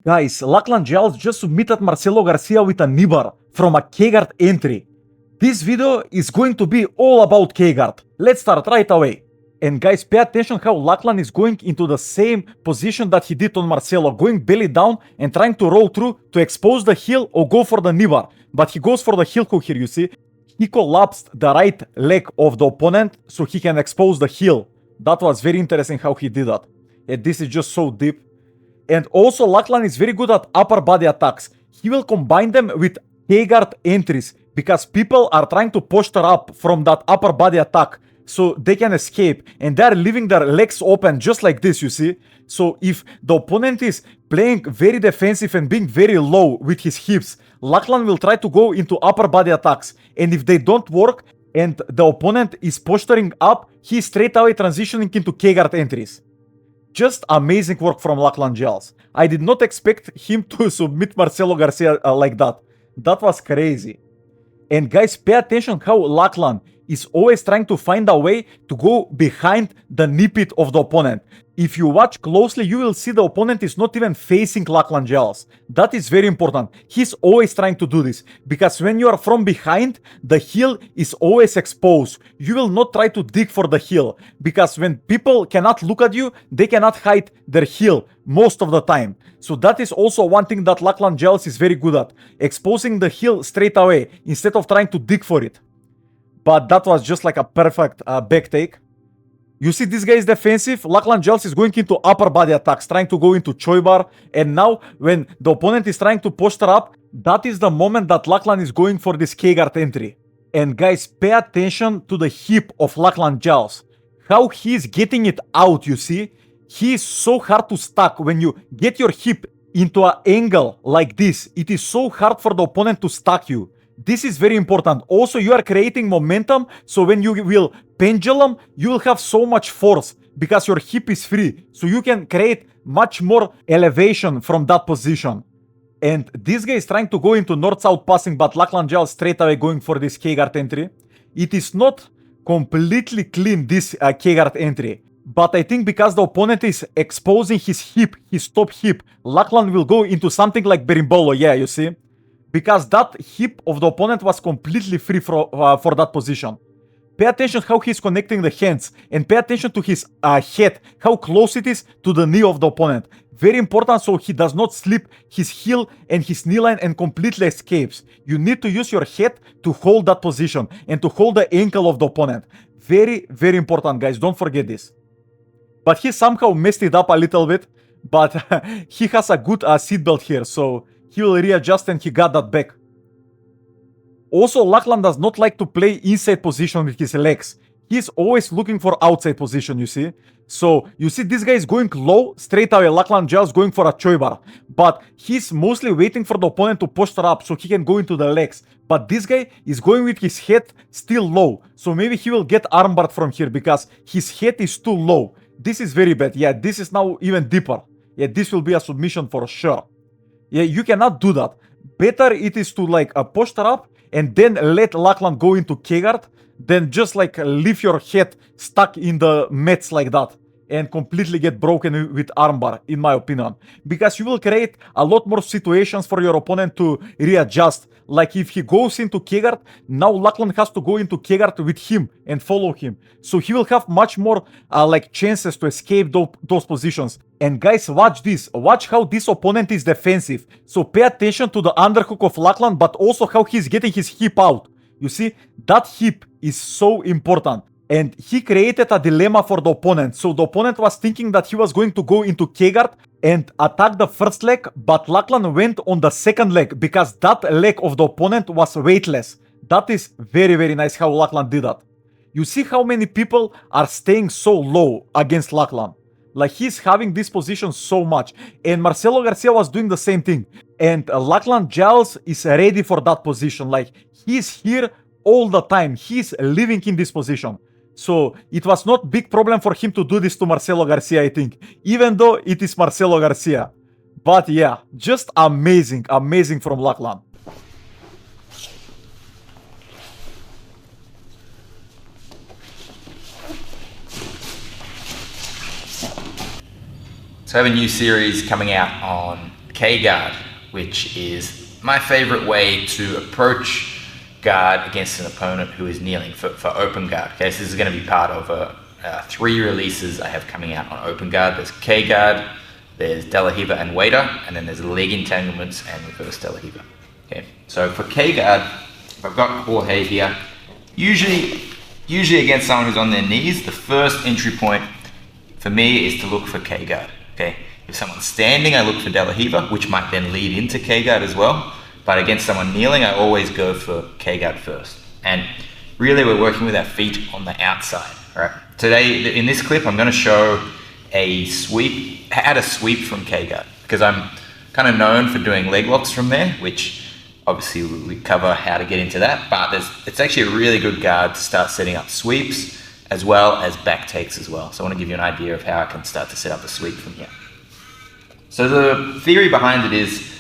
Guys, Lachlan Giles just submitted Marcelo Garcia with a knee bar from a K-guard entry. This video is going to be all about K-guard. Let's start right away. And guys, pay attention how Lachlan is going into the same position that he did on Marcelo, going belly down and trying to roll through to expose the heel or go for the knee bar. But he goes for the heel hook here, you see. He collapsed the right leg of the opponent so he can expose the heel. That was very interesting how he did that. And this is just so deep. And also Lachlan is very good at upper body attacks. He will combine them with K-guard entries because people are trying to posture up from that upper body attack so they can escape, and they're leaving their legs open just like this, you see. So if the opponent is playing very defensive and being very low with his hips, Lachlan will try to go into upper body attacks, and if they don't work and the opponent is posturing up, he's straight away transitioning into K-guard entries. Just amazing work from Lachlan Giles. I did not expect him to submit Marcelo Garcia like that. That was crazy. And guys, pay attention how Lachlan is always trying to find a way to go behind the knee pit of the opponent. If you watch closely, you will see the opponent is not even facing Lachlan Giles. That is very important. He's always trying to do this because when you are from behind, the heel is always exposed. You will not try to dig for the heel because when people cannot look at you, they cannot hide their heel most of the time. So that is also one thing that Lachlan Giles is very good at, exposing the heel straight away instead of trying to dig for it. But that was just like a perfect back take. You see this guy is defensive. Lachlan Giles is going into upper body attacks, trying to go into Choi bar. And now when the opponent is trying to posture up, that is the moment that Lachlan is going for this K-guard entry. And guys, pay attention to the hip of Lachlan Giles. How he is getting it out, you see. He is so hard to stack. When you get your hip into an angle like this, it is so hard for the opponent to stack you. This is very important. Also, you are creating momentum, so when you will pendulum, you will have so much force because your hip is free. So you can create much more elevation from that position. And this guy is trying to go into north-south passing, but Lachlan Giles straight away going for this K-guard entry. It is not completely clean, this K-guard entry. But I think because the opponent is exposing his hip, his top hip, Lachlan will go into something like berimbolo, yeah, you see? Because that hip of the opponent was completely free for that position. Pay attention how he's connecting the hands and pay attention to his head, how close it is to the knee of the opponent. Very important so he does not slip his heel and his knee line and completely escapes. You need to use your head to hold that position and to hold the ankle of the opponent. Very, very important, guys. Don't forget this. But he somehow messed it up a little bit, but he has a good seatbelt here, so he will readjust and he got that back. Also, Lachlan does not like to play inside position with his legs. He's always looking for outside position, you see. So, you see this guy is going low, straight away Lachlan Giles going for a Choi bar. But he's mostly waiting for the opponent to posture up so he can go into the legs. But this guy is going with his head still low. So maybe he will get armbarred from here because his head is too low. This is very bad. Yeah, this is now even deeper. Yeah, this will be a submission for sure. Yeah, you cannot do that. Better it is to like posture up and then let Lachlan go into K-guard than just like leave your head stuck in the mats like that and completely get broken with armbar, in my opinion. Because you will create a lot more situations for your opponent to readjust. Like if he goes into K-guard, now Lachlan has to go into K-guard with him and follow him. So he will have much more like chances to escape those positions. And guys, watch this. Watch how this opponent is defensive. So pay attention to the underhook of Lachlan, but also how he's getting his hip out. You see, that hip is so important. And he created a dilemma for the opponent. So the opponent was thinking that he was going to go into K-guard and attack the first leg, but Lachlan went on the second leg because that leg of the opponent was weightless. That is very, very nice how Lachlan did that. You see how many people are staying so low against Lachlan. Like he's having this position so much. And Marcelo Garcia was doing the same thing. And Lachlan Giles is ready for that position. Like he's here all the time. He's living in this position. So it was not big problem for him to do this to Marcelo Garcia, I think. Even though it is Marcelo Garcia. But yeah, just amazing, amazing from Lachlan. So I have a new series coming out on K-guard, which is my favorite way to approach guard against an opponent who is kneeling for open guard. Okay, so this is going to be part of 3 releases I have coming out on open guard. There's K-guard, there's De La Riva and waiter, and then there's leg entanglements and reverse De La Riva. Okay, so for K-guard, if I've got Jorge here, usually against someone who's on their knees, the first entry point for me is to look for K-guard. Okay, if someone's standing, I look for De La Riva, which might then lead into K-guard as well. But against someone kneeling, I always go for K-guard first. And really, we're working with our feet on the outside. All right. Today, in this clip, I'm going to show how to sweep from K-guard, because I'm kind of known for doing leg locks from there, which obviously we cover how to get into that, but it's actually a really good guard to start setting up sweeps as well as back takes as well. So I want to give you an idea of how I can start to set up a sweep from here. So the theory behind it is,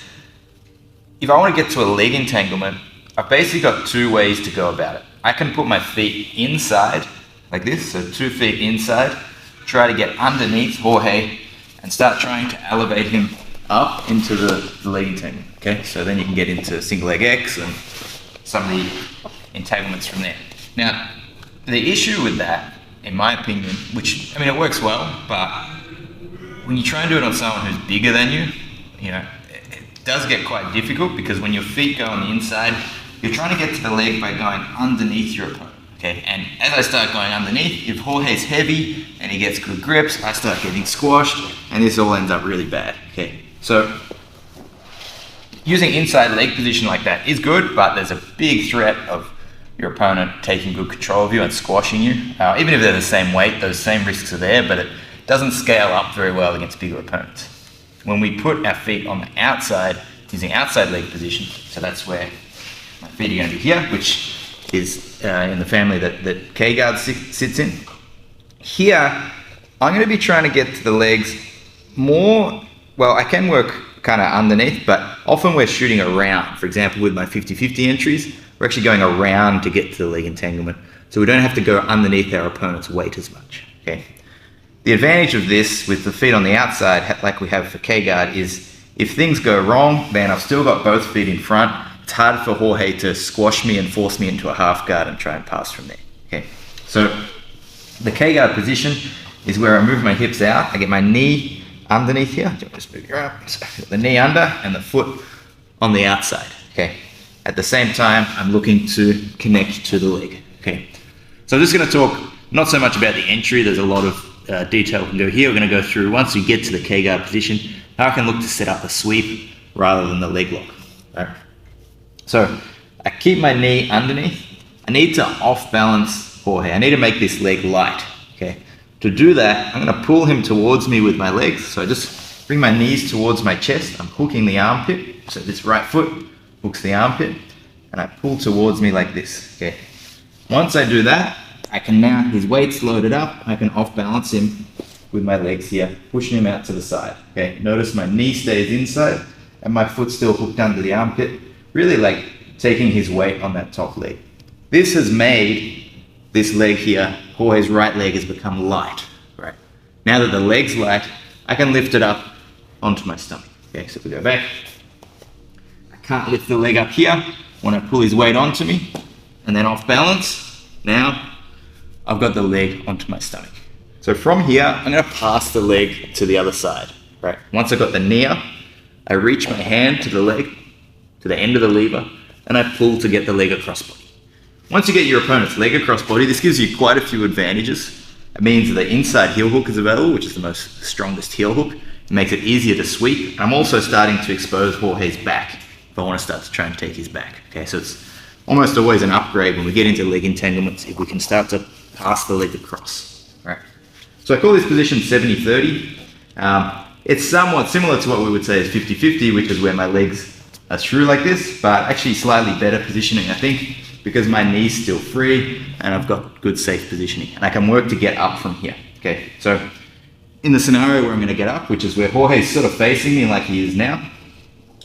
if I want to get to a leg entanglement, I've basically got 2 ways to go about it. I can put my feet inside like this, so 2 feet inside, try to get underneath Jorge and start trying to elevate him up into the leg entanglement. Okay, so then you can get into single leg X and some of the entanglements from there. Now, the issue with that, in my opinion, which, I mean, it works well, but when you try and do it on someone who's bigger than you, it does get quite difficult, because when your feet go on the inside, you're trying to get to the leg by going underneath your opponent. Okay, and as I start going underneath, if Jorge's heavy and he gets good grips, I start getting squashed, and this all ends up really bad. Okay, so using inside leg position like that is good, but there's a big threat of your opponent taking good control of you and squashing you. Even if they're the same weight, those same risks are there, but it doesn't scale up very well against bigger opponents. When we put our feet on the outside, using outside leg position, so that's where my feet are going to be here, which is in the family that K-guard sits in. Here, I'm going to be trying to get to the legs more, well, I can work kind of underneath, but often we're shooting around. For example, with my 50-50 entries, we're actually going around to get to the leg entanglement, so we don't have to go underneath our opponent's weight as much. Okay. The advantage of this with the feet on the outside, like we have for K-guard, is if things go wrong, man, I've still got both feet in front. It's hard for Jorge to squash me and force me into a half guard and try and pass from there. Okay, so the K-guard position is where I move my hips out. I get my knee underneath here. Just move your arm. So the knee under and the foot on the outside. Okay. At the same time, I'm looking to connect to the leg. Okay. So I'm just going to talk not so much about the entry. There's a lot of detail we can go here. We're going to go through, once you get to the K-guard position, how I can look to set up a sweep rather than the leg lock. Right? So I keep my knee underneath. I need to off balance Jorge. I need to make this leg light. Okay. To do that, I'm going to pull him towards me with my legs. So I just bring my knees towards my chest. I'm hooking the armpit. So this right foot hooks the armpit, and I pull towards me like this. Okay. Once I do that, I can now, his weight's loaded up, I can off balance him with my legs here, pushing him out to the side. Okay. Notice my knee stays inside and my foot's still hooked under the armpit, really like taking his weight on that top leg. This has made this leg here, Jorge's right leg, has become light. Right. Now that the leg's light, I can lift it up onto my stomach. Okay, so if we go back, I can't lift the leg up here when I pull his weight onto me and then off balance. Now I've got the leg onto my stomach. So from here, I'm going to pass the leg to the other side. Right. Once I've got the knee up, I reach my hand to the leg, to the end of the lever, and I pull to get the leg across body. Once you get your opponent's leg across body, this gives you quite a few advantages. It means that the inside heel hook is available, which is the strongest heel hook. It makes it easier to sweep. I'm also starting to expose Jorge's back if I want to start to try and take his back. Okay, so it's almost always an upgrade when we get into leg entanglements if we can start to pass the leg across. All right. So I call this position 70-30. It's somewhat similar to what we would say is 50-50, which is where my legs are through like this, but actually slightly better positioning, I think, because my knee's still free and I've got good safe positioning and I can work to get up from here. Okay, so in the scenario where I'm going to get up, which is where Jorge's sort of facing me like he is now,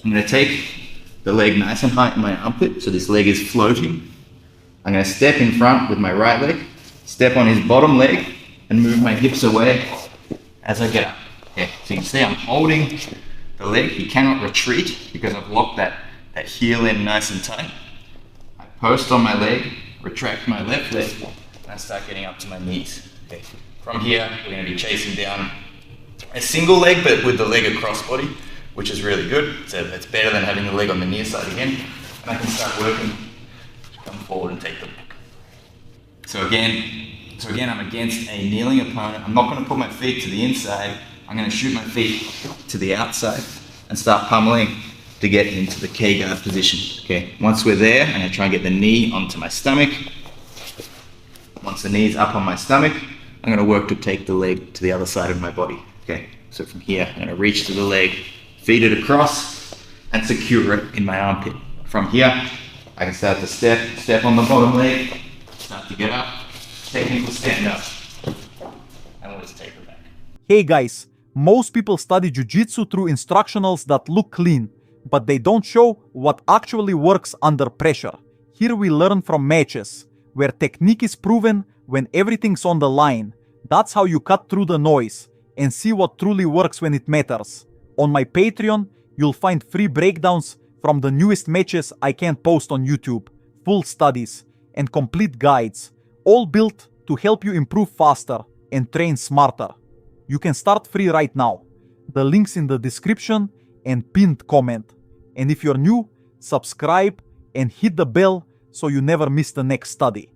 I'm going to take the leg nice and high in my armpit, so this leg is floating. I'm going to step in front with my right leg, step on his bottom leg and move my hips away as I get up. Okay, so you can see I'm holding the the leg. He cannot retreat because I've locked that heel in nice and tight. I post on my leg, retract my left leg, and I start getting up to my knees. Okay. From here, we're going to be chasing down a single leg, but with the leg across body, which is really good. So it's better than having the leg on the near side again. And I can start working to come forward and take the leg. So again, I'm against a kneeling opponent. I'm not going to put my feet to the inside. I'm going to shoot my feet to the outside and start pummeling to get into the K-guard position. Okay. Once we're there, I'm going to try and get the knee onto my stomach. Once the knee's up on my stomach, I'm going to work to take the leg to the other side of my body. Okay. So from here, I'm going to reach to the leg, feed it across, and secure it in my armpit. From here, I can start to step on the bottom leg, start to get up, technical stand up, and let's take it back. Hey guys, most people study jiu-jitsu through instructionals that look clean, but they don't show what actually works under pressure. Here we learn from matches, where technique is proven when everything's on the line. That's how you cut through the noise and see what truly works when it matters. On my Patreon, you'll find free breakdowns from the newest matches I can't post on YouTube, full studies, and complete guides, all built to help you improve faster and train smarter. You can start free right now. The link's in the description and pinned comment. And if you're new, subscribe and hit the bell so you never miss the next study.